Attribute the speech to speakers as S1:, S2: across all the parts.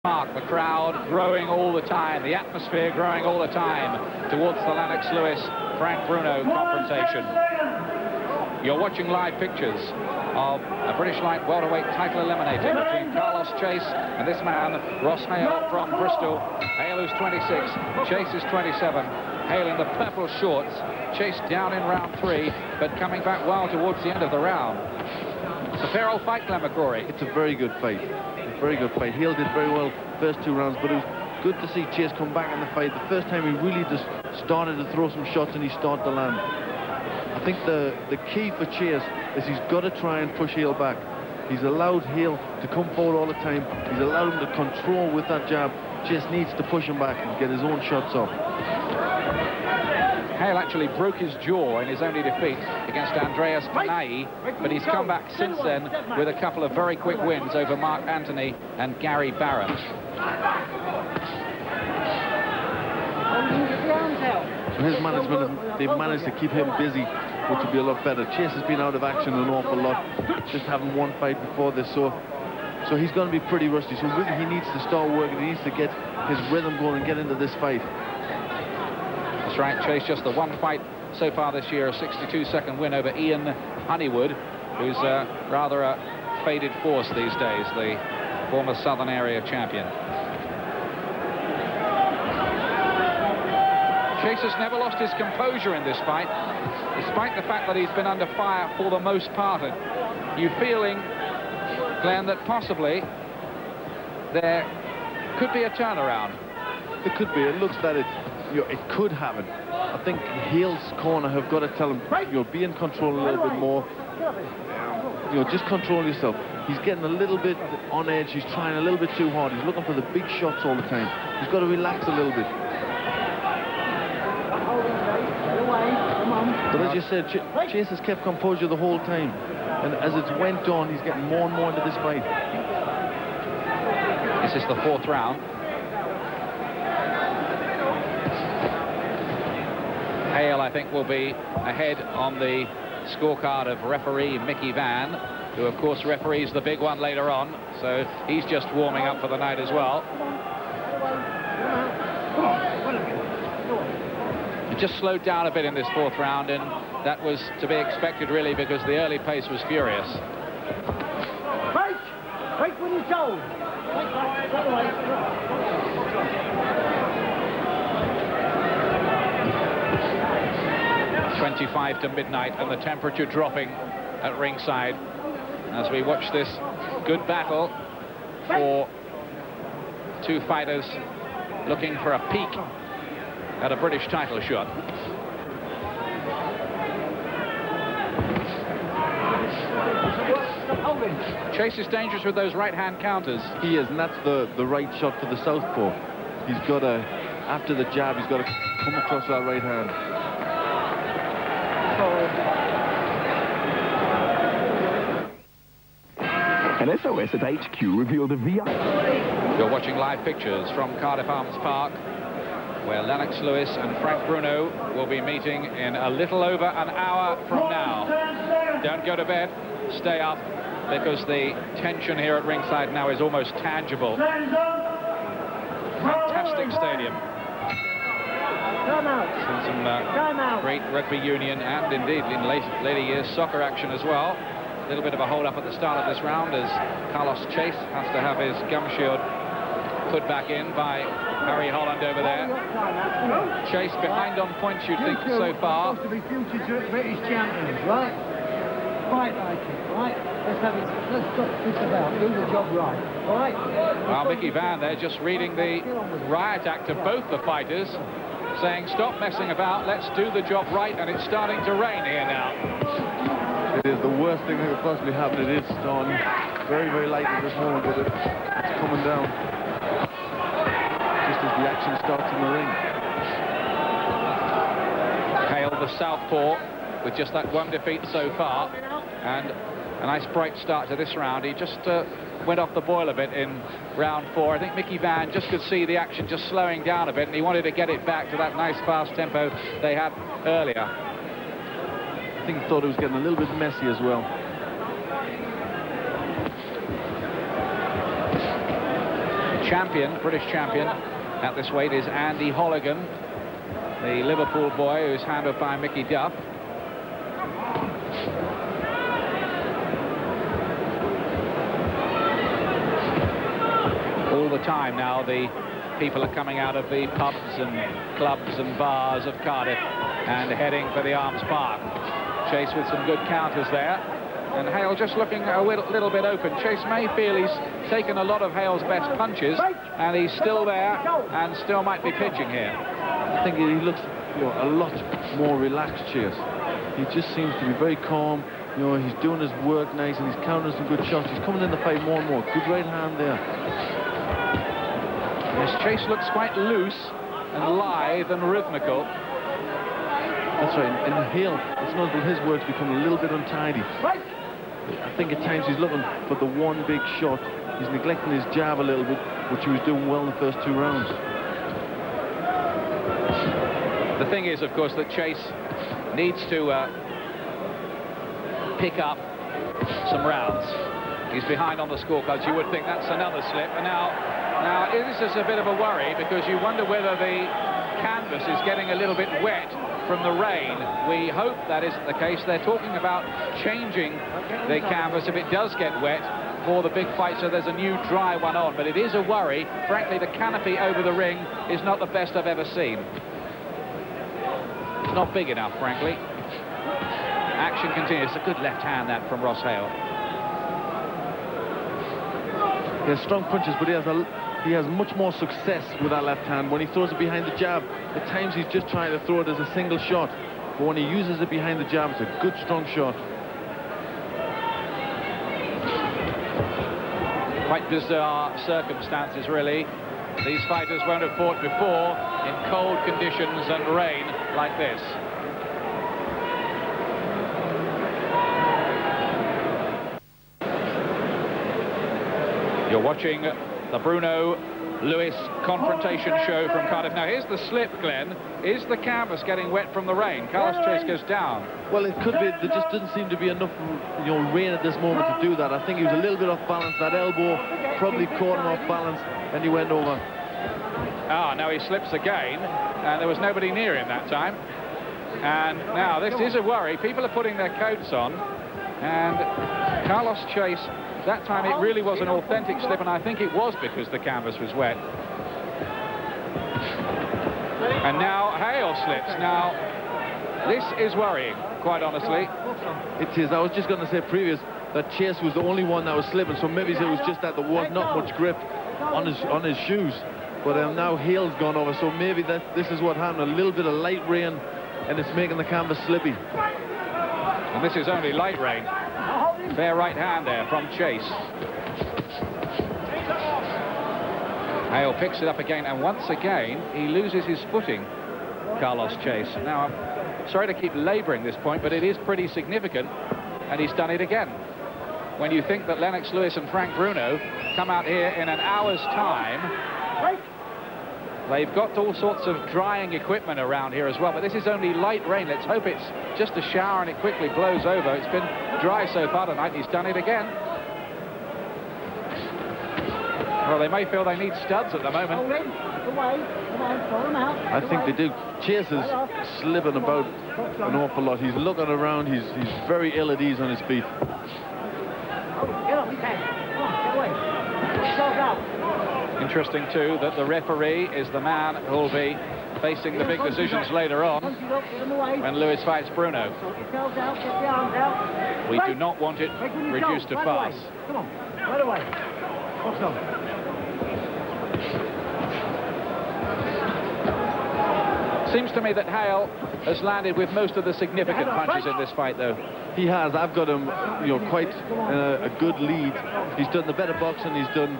S1: Mark, the crowd growing all the time, the atmosphere growing all the time towards the Lennox Lewis-Frank Bruno confrontation. You're watching live pictures of a British light welterweight title eliminator between Carlos Chase and this man, Ross Hale from Bristol. Hale is 26, Chase is 27. Hale in the purple shorts, Chase down in round 3, but coming back well towards the end of the round. It's a fair old fight, Glenn McCrory.
S2: It's a very good fight. Very good fight. Hale did very well first 2 rounds, but it was good to see Chase come back in the fight. The first time he really just started to throw some shots and he started to land. I think the key for Chase is he's got to try and push Hale back. He's allowed Hale to come forward all the time. He's allowed him to control with that jab. Chase needs to push him back and get his own shots off.
S1: Hale actually broke his jaw in his only defeat against Andreas Kanai, but he's come back since then with a couple of very quick wins over Mark Anthony and Gary Barrett.
S2: So his management, they've managed to keep him busy, which would be a lot better. Chase has been out of action an awful lot, just having one fight before this, so he's going to be pretty rusty. So really he needs to start working, he needs to get his rhythm going and get into this fight.
S1: That's right, Chase just the one fight so far this year, a 62-second win over Ian Honeywood, who's rather a faded force these days, the former Southern Area champion. Chase has never lost his composure in this fight, despite the fact that he's been under fire for the most part. And you feeling, Glenn, that possibly there could be a turnaround?
S2: It could be. It looks that it could happen. I think Hale's corner have got to tell him, be in control a little bit more. Just control yourself. He's getting a little bit on edge. He's trying a little bit too hard. He's looking for the big shots all the time. He's got to relax a little bit. But as you said, Chase has kept composure the whole time. And as it went on, he's getting more and more into this fight.
S1: This is the 4th round. Hale, I think, will be ahead on the scorecard of referee Mickey Van, who of course referees the big one later on, so he's just warming up for the night as well. It just slowed down a bit in this 4th round, and that was to be expected really, because the early pace was furious.
S3: Break when you're told.
S1: 25 to midnight, and the temperature dropping at ringside as we watch this good battle for 2 fighters looking for a peek at a British title shot. Chase is dangerous with those right-hand counters.
S2: He is, and that's the right shot for the southpaw. He's got to, after the jab, he's got to come across that right hand.
S4: An SOS at HQ revealed a VIP.
S1: You're watching live pictures from Cardiff Arms Park, where Lennox Lewis and Frank Bruno will be meeting in a little over an hour from now. Don't go to bed, stay up, because the tension here at ringside now is almost tangible. Fantastic stadium. Seen some great rugby union and indeed in later years soccer action as well. A little bit of a hold up at the start of this round as Carlos Chase has to have his gum shield put back in by Harry Holland over there. Chase behind on points, you'd think, so far.
S3: Supposed to be future British champions, right? Fight like it, right? Let's stop this about. Do the job right, all right?
S1: Well, Mickey Van there just reading the riot act of both the fighters, saying stop messing about, let's do the job right, and it's starting to rain here now.
S2: It is the worst thing that could possibly happen. It is starting very, very light at this moment, but it's coming down just as the action starts in the ring.
S1: Hale, the southpaw, with just that one defeat so far, and a nice bright start to this round. He just went off the boil a bit in round 4. I think Mickey Van just could see the action just slowing down a bit, and he wanted to get it back to that nice fast tempo they had earlier.
S2: I think he thought it was getting a little bit messy as well.
S1: champion, British champion at this weight is Andy Holligan, the Liverpool boy who's handled by Mickey Duff. All the time now the people are coming out of the pubs and clubs and bars of Cardiff and heading for the Arms Park. Chase with some good counters there, and Hale just looking a little bit open. Chase may feel he's taken a lot of Hale's best punches, and he's still there and still might be pitching here.
S2: I think he looks, a lot more relaxed, Chase. He just seems to be very calm. He's doing his work nice, and he's countering some good shots. He's coming in the fight more and more. Good right hand there.
S1: Yes, Chase looks quite loose and lithe and rhythmical.
S2: That's right. And Hale, it's notable his work's become a little bit untidy. I think at times he's looking for the one big shot. He's neglecting his jab a little bit, which he was doing well in the first 2 rounds.
S1: The thing is, of course, that Chase needs to pick up some rounds. He's behind on the scorecards. You would think that's another slip. And now this is a bit of a worry, because you wonder whether the canvas is getting a little bit wet from the rain. We hope that isn't the case. They're talking about changing the canvas if it does get wet for the big fight, so there's a new dry one on. But it is a worry. Frankly, the canopy over the ring is not the best I've ever seen. It's not big enough, frankly. Action continues. A good left hand, that, from Ross Hale.
S2: He has strong punches, but he has much more success with that left hand when he throws it behind the jab. At times he's just trying to throw it as a single shot, but when he uses it behind the jab, it's a good strong shot.
S1: Quite bizarre circumstances, really. These fighters won't have fought before in cold conditions and rain like this. You're watching the Bruno Lewis confrontation show from Cardiff. Now here's the slip, Glenn. Is the canvas getting wet from the rain? Carlos Chase goes down.
S2: Well, it could be. There just doesn't seem to be enough rain at this moment to do that. I think he was a little bit off balance. That elbow probably caught him off balance, and he went over.
S1: Now he slips again, and there was nobody near him that time. And now this is a worry. People are putting their coats on, and Carlos Chase, that time it really was an authentic slip, and I think it was because the canvas was wet. And now Hale slips. Now this is worrying, quite honestly.
S2: It is. I was just going to say previous that Chase was the only one that was slipping, so maybe it was just that there was not much grip on his shoes. But now Hale's gone over, so maybe this is what happened. A little bit of light rain, and it's making the canvas slippy.
S1: And this is only light rain. Fair right hand there from Chase. Hale picks it up again, and once again he loses his footing, Carlos Chase. Now, I'm sorry to keep labouring this point, but it is pretty significant, and he's done it again. When you think that Lennox Lewis and Frank Bruno come out here in an hour's time, they've got all sorts of drying equipment around here as well, but this is only light rain. Let's hope it's just a shower and it quickly blows over. It's been dry so far tonight. He's done it again. Well, they may feel they need studs at the moment.
S2: I think they do. Chase is slipping about an awful lot. He's looking around. He's very ill at ease on his feet.
S1: Interesting, too, that the referee is the man who will be facing the big decisions later on when Lewis fights Bruno. We do not want it reduced to farce.
S3: Come on, right away.
S1: Seems to me that Hale has landed with most of the significant punches in this fight, though.
S2: He has. I've got him, quite a good lead. He's done the better boxing. He's done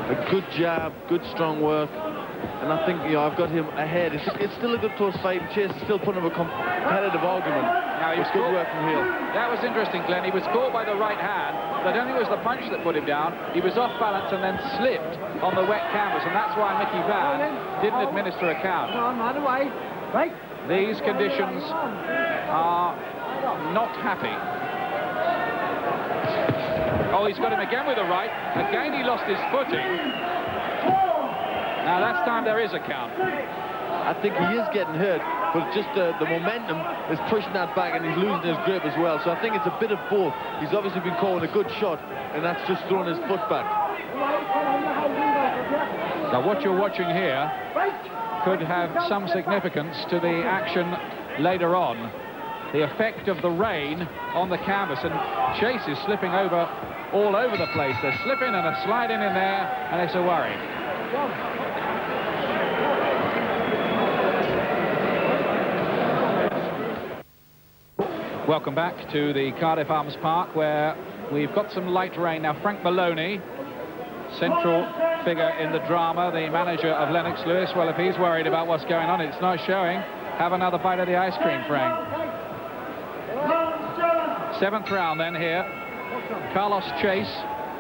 S2: a good jab, good strong work, and I think I've got him ahead. It's still a good close fight. Chase is still putting up a competitive argument.
S1: Now he was good work from Hale. That was interesting, Glenn. He was caught by the right hand. I don't think it was the punch that put him down. He was off balance and then slipped on the wet canvas, and that's why Mickey Van didn't administer a count.
S3: Right away. Right.
S1: These conditions are not happy. Oh, he's got him again with a right. Again, he lost his footing. Now, that's time there is a count.
S2: I think he is getting hurt, but just the momentum is pushing that back, and he's losing his grip as well. So I think it's a bit of both. He's obviously been calling a good shot, and that's just throwing his foot back.
S1: Now, what you're watching here could have some significance to the action later on. The effect of the rain on the canvas, and Chase is slipping over all over the place. They're slipping and a sliding in there, and it's a worry. Welcome back to the Cardiff Arms Park, where we've got some light rain. Now, Frank Maloney, central figure in the drama, the manager of Lennox Lewis. Well, if he's worried about what's going on, it's not showing. Have another bite of the ice cream, Frank. 7th round then here. Carlos Chase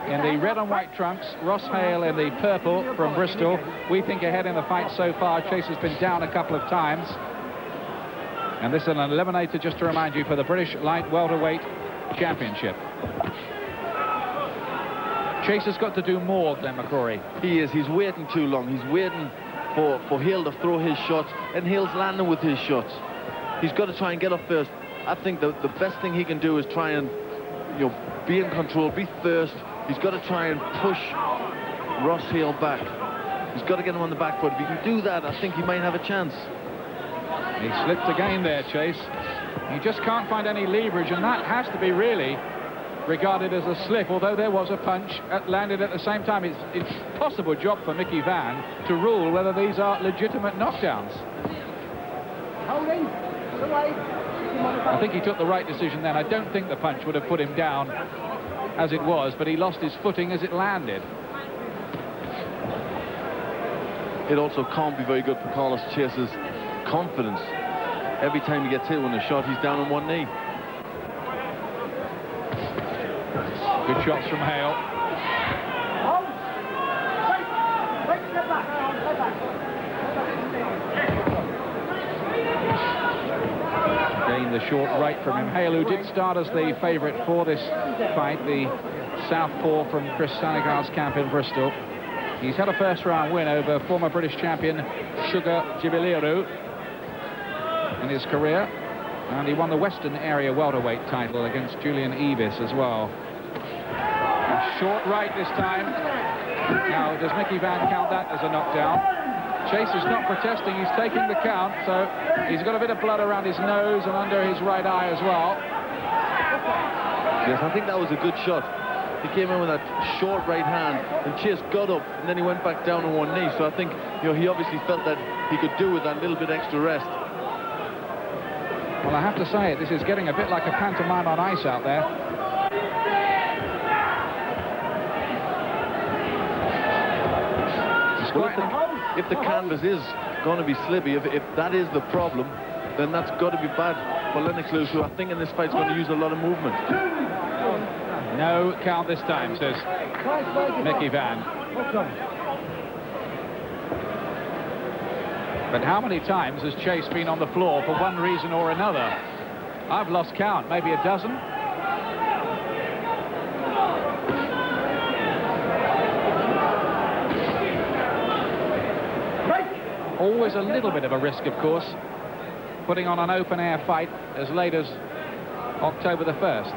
S1: in the red and white trunks, Ross Hale in the purple from Bristol. We think ahead in the fight so far. Chase has been down a couple of times. And this is an eliminator, just to remind you, for the British Light Welterweight Championship. Chase has got to do more, Glenn McCrory.
S2: He is. He's waiting too long. He's waiting for Hale to throw his shots, and Hale's landing with his shots. He's got to try and get up first. I think the best thing he can do is try and, you know, be in control, be first. He's got to try and push Ross Hale back. He's got to get him on the back foot. If he can do that, I think he might have a chance.
S1: He slipped again there, Chase. You just can't find any leverage, and that has to be really regarded as a slip, although there was a punch landed at the same time. It's a possible job for Mickey Van to rule whether these are legitimate knockdowns. I think he took the right decision then. I don't think the punch would have put him down as it was, but he lost his footing as it landed.
S2: It also can't be very good for Carlos Chase's confidence. Every time he gets hit with a shot, he's down on one knee.
S1: Good shots from Hale. Again, the short right from him. Hale, who did start as the favourite for this fight, the southpaw from Chris Sanigar's camp in Bristol. He's had a first-round win over former British champion Sugar Jibiliru in his career, and he won the Western Area welterweight title against Julian Evis as well. A short right this time. Now, does Mickey Van count that as a knockdown? Chase is not protesting, he's taking the count, so he's got a bit of blood around his nose and under his right eye as well.
S2: Yes, I think that was a good shot. He came in with that short right hand, and Chase got up, and then he went back down on one knee. So I think, you know, he obviously felt that he could do with that little bit extra rest.
S1: Well, I have to say it, this is getting a bit like a pantomime on ice out there.
S2: Well, if the canvas is going to be slippy, if that is the problem, then that's got to be bad for Lennox Lewis, who I think in this fight is going to use a lot of movement.
S1: No count this time, says Mickey Van. But how many times has Chase been on the floor for one reason or another? I've lost count, maybe a dozen. Always a little bit of a risk, of course, putting on an open-air fight as late as October the 1st.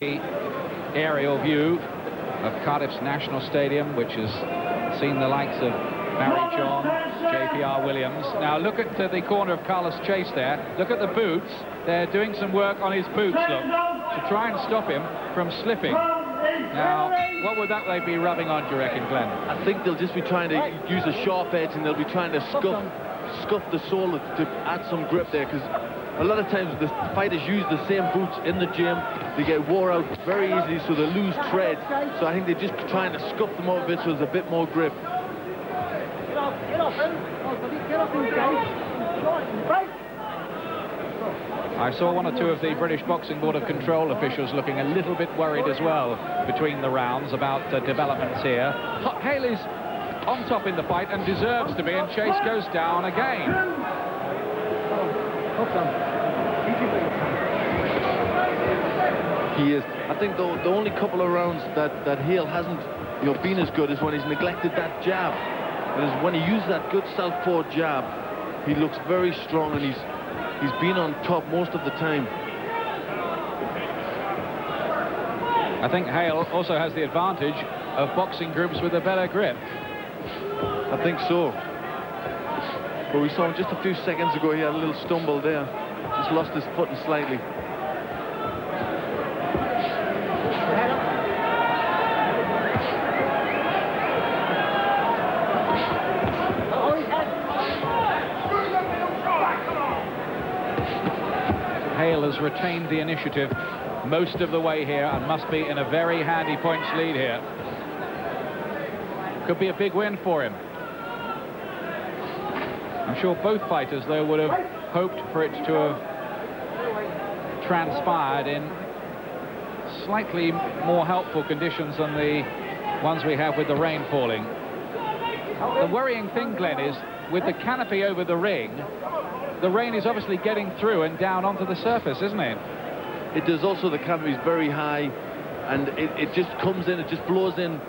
S1: The aerial view of Cardiff's National Stadium, which has seen the likes of Barry John, JPR Williams. Now look at the corner of Carlos Chase there. Look at the boots. They're doing some work on his boots, look, to try and stop him from slipping. Now, what would that they be rubbing on, do you reckon, Glenn?
S2: I think they'll just be trying to use a sharp edge, and they'll be trying to scuff the sole to add some grip there, because a lot of times the fighters use the same boots in the gym. They get wore out very easily, so they lose tread. So I think they're just trying to scuff them out a bit so there's a bit more grip.
S1: I saw one or two of the British Boxing Board of Control officials looking a little bit worried as well between the rounds about developments here. Hale is on top in the fight and deserves to be, and Chase goes down again.
S2: He is. I think the only couple of rounds that Hale hasn't been as good is when he's neglected that jab. It is when he used that good southpaw jab, he looks very strong, and he's been on top most of the time.
S1: I think Hale also has the advantage of boxing groups with a better grip.
S2: I think so. But we saw him just a few seconds ago, he had a little stumble there. Just lost his footing slightly.
S1: Hale has retained the initiative most of the way here and must be in a very handy points lead here. Could be a big win for him. I'm sure both fighters, though, would have hoped for it to have transpired in slightly more helpful conditions than the ones we have with the rain falling. The worrying thing, Glenn, is with the canopy over the ring, the rain is obviously getting through and down onto the surface, isn't it?
S2: It does also. The canopy is very high, and it just comes in, it just blows in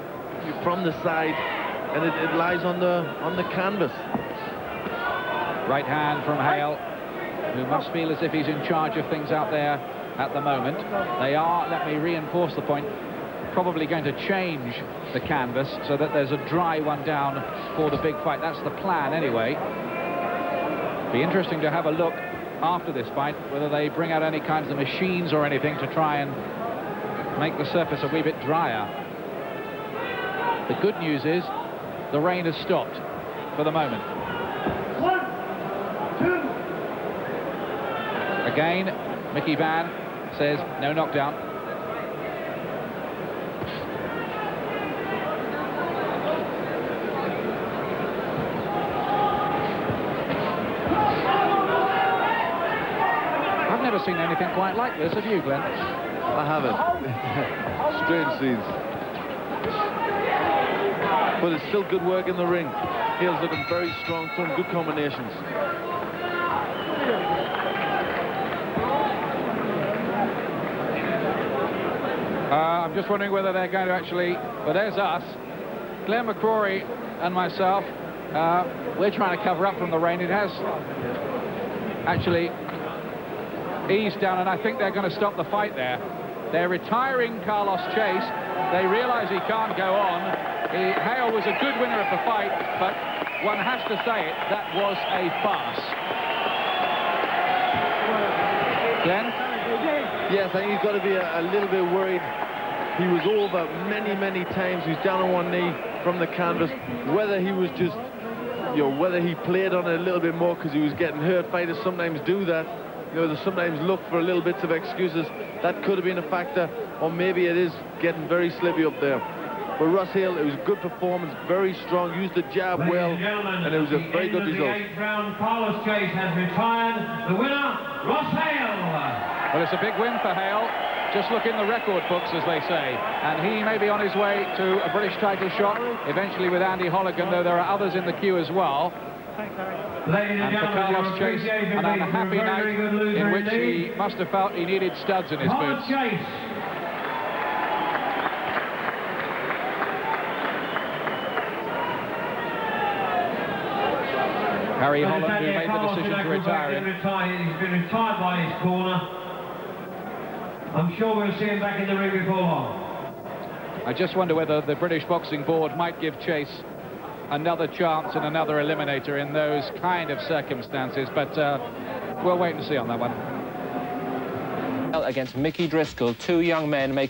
S2: from the side, and it lies on the canvas.
S1: Right hand from Hale, who must feel as if he's in charge of things out there at the moment. They are, let me reinforce the point, probably going to change the canvas so that there's a dry one down for the big fight. That's the plan anyway. Be interesting to have a look after this fight whether they bring out any kinds of machines or anything to try and make the surface a wee bit drier. The good news is the rain has stopped for the moment.
S3: 1, 2.
S1: Again, Mickey Van says no knockdown. I've never seen anything quite like this, have you, Glenn?
S2: I haven't. Strange scenes. But it's still good work in the ring. Hale's looking very strong, throwing good combinations.
S1: I'm just wondering whether they're going to actually... Well, there's us. Glenn McCrory and myself. We're trying to cover up from the rain. It has actually eased down, and I think they're going to stop the fight there. They're retiring Carlos Chase. They realise he can't go on. Hale was a good winner of the fight, but one has to say it, that was a farce. Glenn?
S2: Yes, I think he's got to be a little bit worried. He was over many times. He's down on one knee from the canvas. Whether he was just, whether he played on it a little bit more because he was getting hurt. Fighters sometimes do that. They sometimes look for little bits of excuses. That could have been a factor, or maybe it is getting very slippy up there. But Russ Hale, it was a good performance, very strong, used the jab well, and it was a very good result.
S5: The 8th round, Carlos Chase has retired. The winner, Russ Hale.
S1: Well, it's a big win for Hale. Just look in the record books, as they say. And he may be on his way to a British title shot, eventually with Andy Holligan, though there are others in the queue as well. And for Carlos Chase, an unhappy night in which he must have felt he needed studs in his boots. Harry Holland, who made the decision to retire him.
S5: He's been retired by his corner. I'm sure we'll see him back in the ring before long.
S1: I just wonder whether the British Boxing Board might give Chase another chance and another eliminator in those kind of circumstances, but we'll wait and see on that one.
S6: Against Mickey Driscoll, two young men making